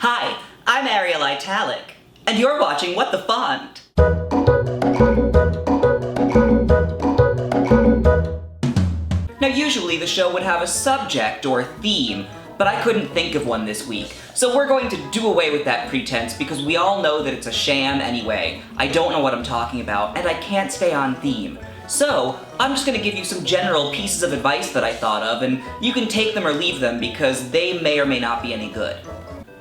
Hi, I'm Ariel Italic, and you're watching What the Font. Now usually the show would have a subject or theme, but I couldn't think of one this week. So we're going to do away with that pretense because we all know that it's a sham anyway. I don't know what I'm talking about, and I can't stay on theme. So, I'm just gonna give you some general pieces of advice that I thought of, and you can take them or leave them because they may or may not be any good.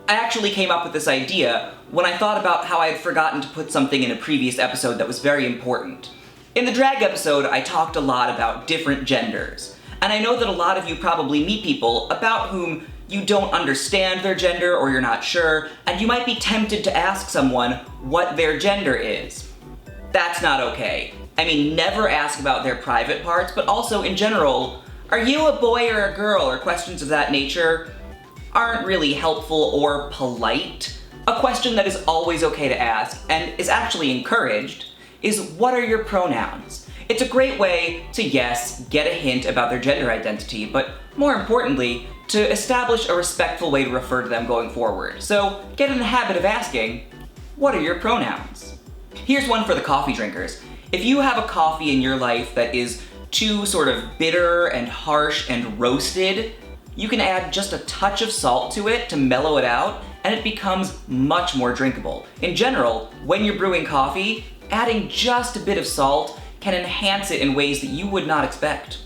I actually came up with this idea when I thought about how I had forgotten to put something in a previous episode that was very important. In the drag episode, I talked a lot about different genders, and I know that a lot of you probably meet people about whom you don't understand their gender or you're not sure, and you might be tempted to ask someone what their gender is. That's not okay. I mean, never ask about their private parts, but also in general, are you a boy or a girl, or questions of that nature aren't really helpful or polite. A question that is always okay to ask, and is actually encouraged, is what are your pronouns? It's a great way to, yes, get a hint about their gender identity, but more importantly, to establish a respectful way to refer to them going forward. So get in the habit of asking, what are your pronouns? Here's one for the coffee drinkers. If you have a coffee in your life that is too sort of bitter and harsh and roasted, you can add just a touch of salt to it to mellow it out, and it becomes much more drinkable. In general, when you're brewing coffee, adding just a bit of salt can enhance it in ways that you would not expect.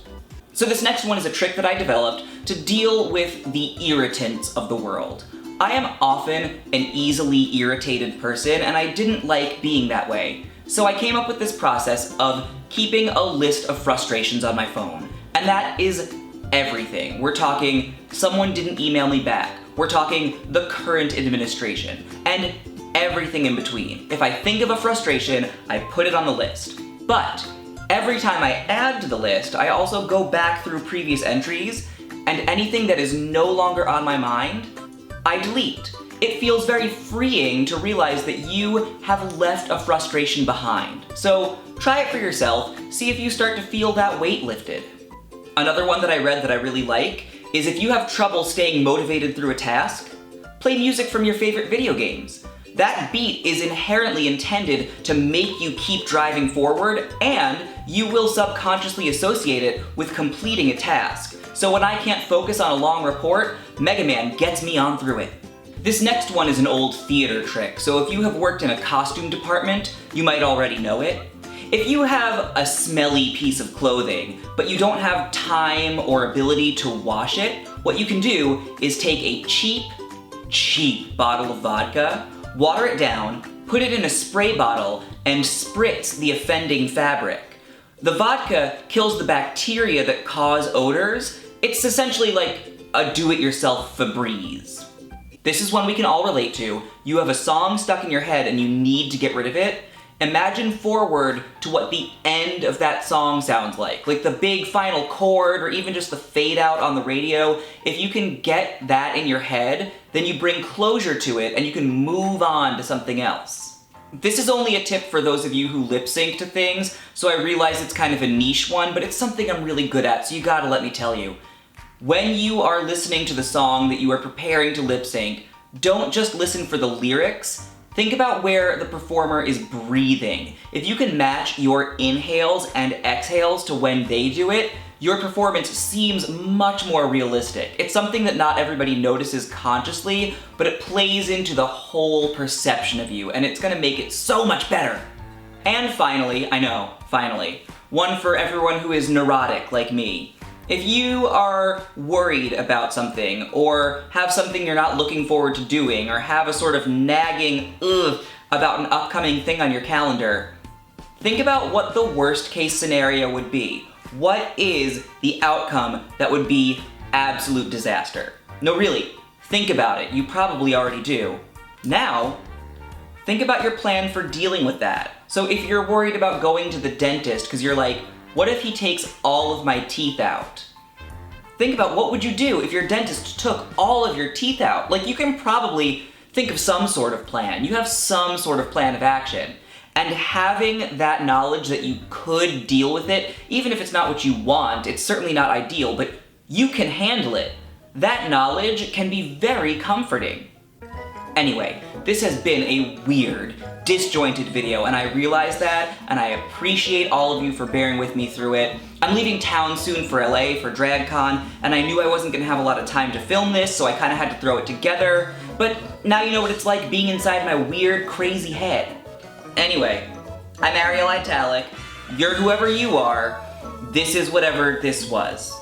So this next one is a trick that I developed to deal with the irritants of the world. I am often an easily irritated person, and I didn't like being that way. So I came up with this process of keeping a list of frustrations on my phone. And that is everything. We're talking someone didn't email me back. We're talking the current administration, and everything in between. If I think of a frustration, I put it on the list. But every time I add to the list, I also go back through previous entries, and anything that is no longer on my mind, I delete. It feels very freeing to realize that you have left a frustration behind. So try it for yourself, see if you start to feel that weight lifted. Another one that I read that I really like is if you have trouble staying motivated through a task, play music from your favorite video games. That beat is inherently intended to make you keep driving forward, and you will subconsciously associate it with completing a task. So when I can't focus on a long report, Mega Man gets me on through it. This next one is an old theater trick, so if you have worked in a costume department, you might already know it. If you have a smelly piece of clothing, but you don't have time or ability to wash it, what you can do is take a cheap bottle of vodka, water it down, put it in a spray bottle, and spritz the offending fabric. The vodka kills the bacteria that cause odors. It's essentially like a do-it-yourself Febreze. This is one we can all relate to. You have a song stuck in your head and you need to get rid of it. Imagine forward to what the end of that song sounds like the big final chord or even just the fade out on the radio. If you can get that in your head, then you bring closure to it and you can move on to something else. This is only a tip for those of you who lip sync to things, so I realize it's kind of a niche one, but it's something I'm really good at, so you gotta let me tell you. When you are listening to the song that you are preparing to lip sync, don't just listen for the lyrics. Think about where the performer is breathing. If you can match your inhales and exhales to when they do it, your performance seems much more realistic. It's something that not everybody notices consciously, but it plays into the whole perception of you, and it's gonna make it so much better. And finally, one for everyone who is neurotic like me. If you are worried about something, or have something you're not looking forward to doing, or have a sort of nagging about an upcoming thing on your calendar, think about what the worst case scenario would be. What is the outcome that would be absolute disaster? No, really, think about it. You probably already do. Now, think about your plan for dealing with that. So if you're worried about going to the dentist because you're like, what if he takes all of my teeth out? Think about what would you do if your dentist took all of your teeth out? You can probably think of some sort of plan. You have some sort of plan of action. And having that knowledge that you could deal with it, even if it's not what you want, it's certainly not ideal, but you can handle it. That knowledge can be very comforting. Anyway, this has been a weird, disjointed video, and I realize that, and I appreciate all of you for bearing with me through it. I'm leaving town soon for LA for DragCon, and I knew I wasn't gonna have a lot of time to film this, so I kinda had to throw it together, but now you know what it's like being inside my weird, crazy head. Anyway, I'm Ariel Italic, you're whoever you are, this is whatever this was.